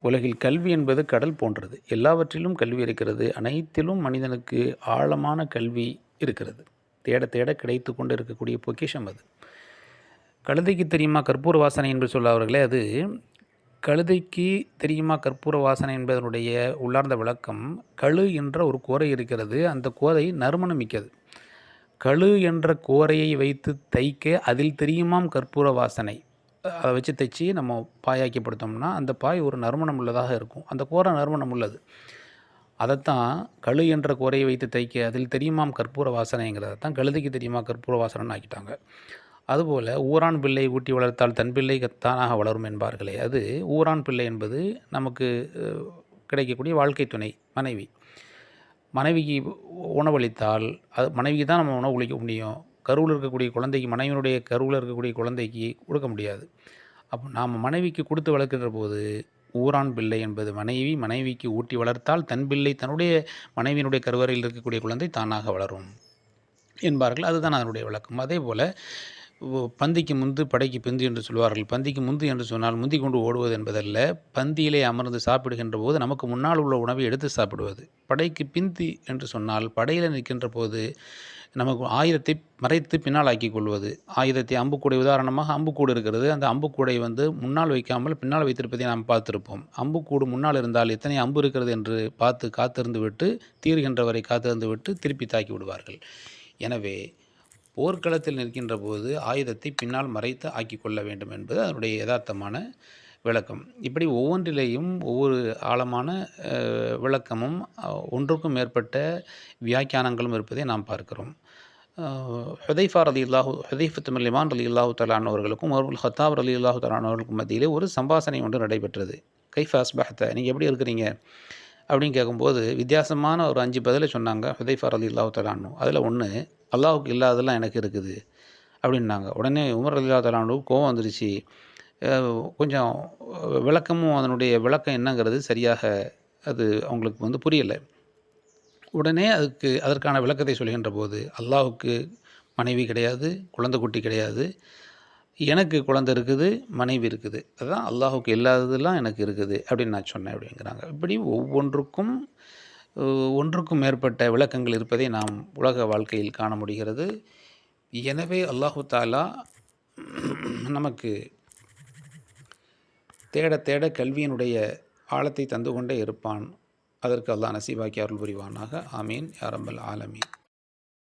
உலகில் கல்வி என்பது கடல் போன்றது. எல்லாவற்றிலும் கல்வி இருக்கிறது. அனைத்திலும் மனிதனுக்கு ஆழமான கல்வி இருக்கிறது. தேட தேட கிடைத்து கொண்டு இருக்கக்கூடிய பொக்கிஷம் அது. கழுதைக்கு தெரியுமா கற்பூர வாசனை என்று சொல்ல அது கழுதைக்கு தெரியுமா கற்பூர வாசனை என்பதனுடைய உள்ளார்ந்த விளக்கம், கழு என்ற ஒரு கோரை இருக்கிறது. அந்த கோரை நறுமணம் மிக்கது. கழு என்ற கோரையை வைத்து தைக்க அதில் தெரியுமாம் கற்பூர வாசனை. அதை வச்சு தைச்சி நம்ம பாயாக்கப்படுத்தோம்னா அந்த பாய் ஒரு நறுமணம் உள்ளதாக இருக்கும். அந்த கோரை நறுமணம் உள்ளது. அதைத்தான் கழு என்ற கோரையை வைத்து தைக்க அதில் தெரியுமாம் கற்பூர வாசனைங்கிறத தான் கழுதைக்கு தெரியுமா கற்பூர வாசனைன்னு ஆக்கிட்டாங்க. அதுபோல் ஊரான் பிள்ளை ஊட்டி வளர்த்தால் தன் பிள்ளை தானாக வளரும் என்பார்களே, அது ஊரான் பிள்ளை என்பது நமக்கு கிடைக்கக்கூடிய வாழ்க்கை துணை மனைவி. மனைவிக்கு உணவளித்தால் அது மனைவிக்கு தான் நம்ம உணவு அளிக்க முடியும். கருவில் இருக்கக்கூடிய குழந்தைக்கு, மனைவியினுடைய கருவில் இருக்கக்கூடிய குழந்தைக்கு கொடுக்க முடியாது. அப்போ நாம் மனைவிக்கு கொடுத்து வளர்க்கின்ற போது ஊரான் பிள்ளை என்பது மனைவி மனைவிக்கு ஊட்டி வளர்த்தால் தன் பிள்ளை தன்னுடைய மனைவியினுடைய கருவறையில் இருக்கக்கூடிய குழந்தை தானாக வளரும் என்பார்கள். அதுதான் அதனுடைய விளக்கம். அதே போல் பந்திக்கு முந்து படைக்கு பிந்து என்று சொல்வார்கள். பந்திக்கு முந்து என்று சொன்னால் முந்தி கொண்டு ஓடுவது என்பதல்ல, பந்தியிலே அமர்ந்து சாப்பிடுகின்ற போது நமக்கு முன்னால் உள்ள உணவை எடுத்து சாப்பிடுவது. படைக்கு பிந்தி என்று சொன்னால் படையில் நிற்கின்ற போது நமக்கு ஆயுதத்தை மறைத்து பின்னால் ஆக்கி கொள்வது. ஆயுதத்தை அம்புக்கூடை, உதாரணமாக அம்புக்கூடு இருக்கிறது. அந்த அம்புக்கூடை முன்னால் வைக்காமல் பின்னால் வைத்திருப்பதை நாம் பார்த்திருப்போம். அம்புக்கூடு முன்னால் இருந்தால் எத்தனை அம்பு இருக்கிறது என்று பார்த்து காத்திருந்து விட்டு தீர்கின்ற வரை காத்திருந்து விட்டு திருப்பி தாக்கி விடுவார்கள். எனவே போர்க்களத்தில் நிற்கின்ற போது ஆயுதத்தை பின்னால் மறைத்து ஆக்கி கொள்ள வேண்டும் என்பது அதனுடைய யதார்த்தமான விளக்கம். இப்படி ஒவ்வொன்றிலேயும் ஒவ்வொரு ஆழமான விளக்கமும் ஒன்றுக்கும் மேற்பட்ட வியாக்கியானங்களும் இருப்பதை நாம் பார்க்கிறோம். ஹுதைஃபா ஹுதைஃபத்து பின் யமான் ரலியல்லாஹு தஆலா அன்ஹு அவர்களுக்கும் உமர் ஹத்தாப் ரலியல்லாஹு தஆலா அன்ஹு அவர்களுக்கும் மத்தியிலே ஒரு சம்பாஷணை ஒன்று நடைபெற்றது. கைஃப அஸ்பஹ்த, நீங்கள் எப்படி இருக்கிறீங்க அப்படின்னு கேட்கும்போது வித்தியாசமான ஒரு 5 பதிலை சொன்னாங்க ஹுதைஃபா ரலியல்லாஹு தஆலா அன்ஹு. அதில் ஒன்று, அல்லாஹுக்கு இல்லாதெல்லாம் எனக்கு இருக்குது அப்படின்னாங்க. உடனே உமர் ரலியல்லாஹு தஆலா அன்ஹுவுக்கு கோபம் வந்துருச்சு. கொஞ்சம் விளக்கமும் அதனுடைய விளக்கம் என்னங்கிறது சரியாக அது அவங்களுக்கு புரியலை. உடனே அதற்கான விளக்கத்தை சொல்கின்ற போது, அல்லாஹுக்கு மனைவி கிடையாது, குழந்தை குட்டி கிடையாது, எனக்கு குழந்தை இருக்குது, மனைவி இருக்குது, அதுதான் அல்லாஹுக்கு இல்லாததெல்லாம் எனக்கு இருக்குது அப்படின்னு நான் சொன்னேன் அப்படிங்கிறாங்க. இப்படி ஒவ்வொன்றுக்கும் ஒன்றுக்கும் மேற்பட்ட விளக்கங்கள் இருப்பதை நாம் உலக வாழ்க்கையில் காண முடிகிறது. எனவே அல்லாஹு தாலா நமக்கு தேட தேட கல்வியினுடைய ஆழத்தை தந்து கொண்டே இருப்பான். அதற்கு அல்லாஹ் நசீபாக்கி அருள் புரிவானாக. ஆமீன் யா ரப்பல் ஆலமீன்.